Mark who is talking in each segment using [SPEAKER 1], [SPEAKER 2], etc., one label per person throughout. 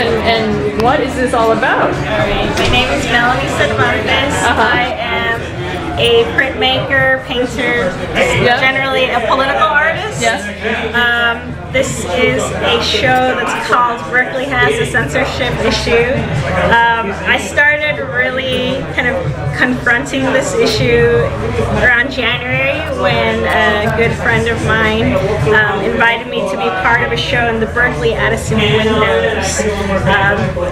[SPEAKER 1] and what is this all about?
[SPEAKER 2] Alright, my name is Melanie Cervantes. I am a printmaker, painter, generally a political artist.
[SPEAKER 1] Yes.
[SPEAKER 2] This is a show that's called Berkeley Has a Censorship Issue. I started really kind of confronting this issue around January when a good friend of mine invited me to be part of a show in the Berkeley Addison windows.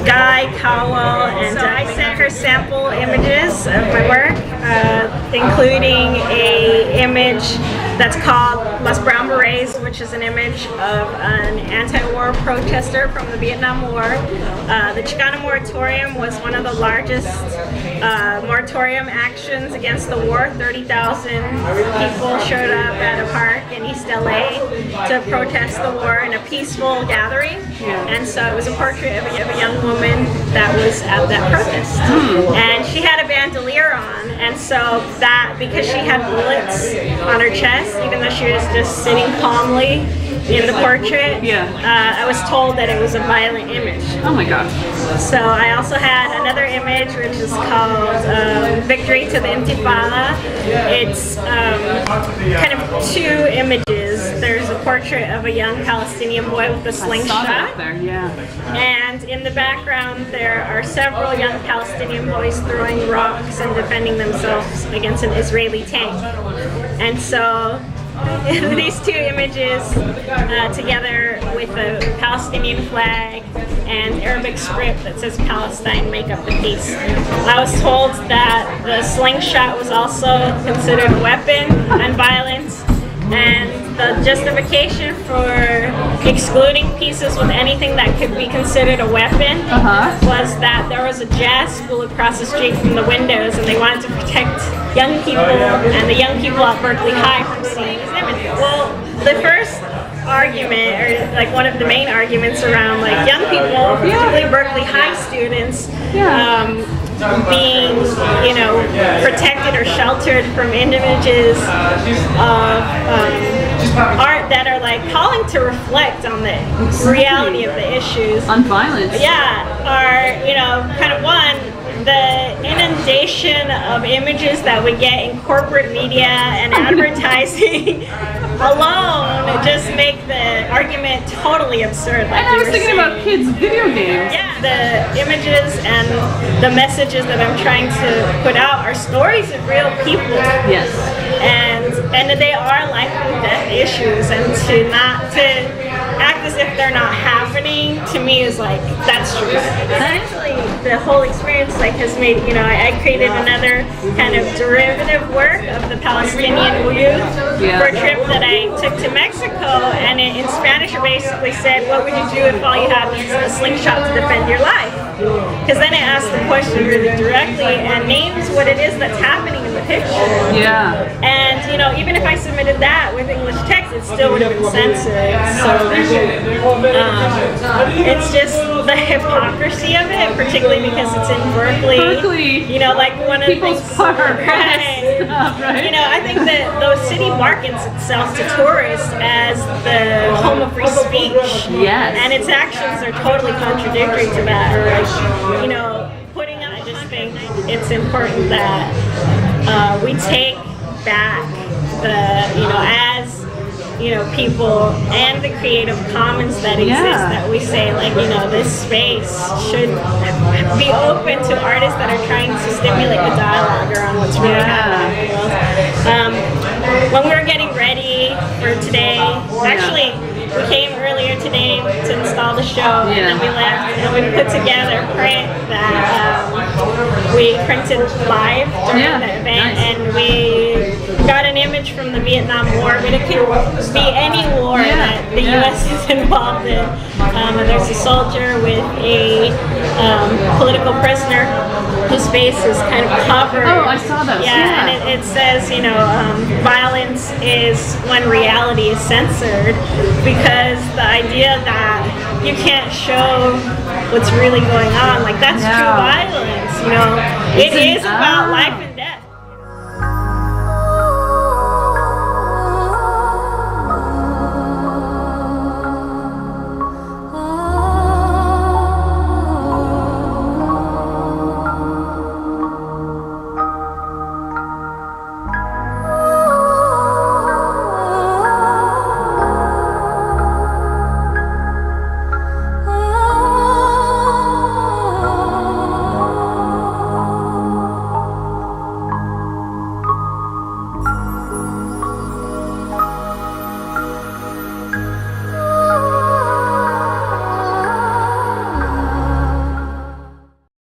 [SPEAKER 2] Guy, Cowell, and I sent her sample images of my work, including a image that's called Les Brown Berets, which is an image of an anti-war protester from the Vietnam War. The Chicano moratorium was one of the largest moratorium actions against the war. 30,000 people showed up at a park in East LA to protest the war in a peaceful gathering. And so it was a portrait of a young woman that was at that protest. And she had a bandolier on, and so that, because she had bullets on her chest, even though she was just sitting calmly in the portrait, I was told that it was a violent image.
[SPEAKER 1] Oh my God.
[SPEAKER 2] So I also had another image which is called Victory to the Intifada. It's kind of two images. There's a portrait of a young Palestinian boy with a slingshot. And in the background there are several young Palestinian boys throwing rocks and defending themselves against an Israeli tank. And so these two images together with a Palestinian flag and Arabic script that says Palestine, make up the peace. I was told that the slingshot was also considered a weapon and violence, and the justification for excluding pieces with anything that could be considered a weapon was that there was a jazz school across the street from the windows, and they wanted to protect young people and the young people at Berkeley High from seeing his image. Well, the first argument, or like one of the main arguments around like young people, particularly Berkeley High students, being, you know, protected or sheltered from images of art that are like calling to reflect on the reality of the issues.
[SPEAKER 1] On violence.
[SPEAKER 2] Are, you know, kind of one, the inundation of images that we get in corporate media and advertising alone just make the argument totally absurd. Like,
[SPEAKER 1] and I was thinking about kids' video games.
[SPEAKER 2] The images and the messages that I'm trying to put out are stories of real people.
[SPEAKER 1] Yes.
[SPEAKER 2] And they are life and death issues, and to act as if they're not happening, to me is like, that's true. Actually, the whole experience like has made, you know, I created another kind of derivative work of the Palestinian youth for a trip that I took to Mexico, and in Spanish it basically said, what would you do if all you had was a slingshot to defend your life? Because then it asked the question really directly and names what it is that's happening in the picture. And, you know, even if I submitted that with English text, it still would have been censored. So it's just the hypocrisy of it, particularly because it's in Berkeley. You know, like one of the things.
[SPEAKER 1] Right.
[SPEAKER 2] You know, I think that those city markets itself to tourists as the home of free speech. And its actions are totally contradictory to that. Like, you know, I just think it's important that we take back the, you know, as, you know, people and the creative commons that exist, that we say, like, you know, this space should be open to artists that are trying to stimulate the dialogue around what's really happening in the world. When we were getting ready for today, actually, we came earlier today to install the show, and then we left, and we put together a print that we printed live during the event, and we got an image from the Vietnam War, but it could be any war that the U.S. is involved in. And there's a soldier with a political prisoner whose face is kind of covered.
[SPEAKER 1] Oh, I saw that.
[SPEAKER 2] And it says, you know, violence is when reality is censored, because the idea that you can't show what's really going on, like, that's true violence, you know. It is about life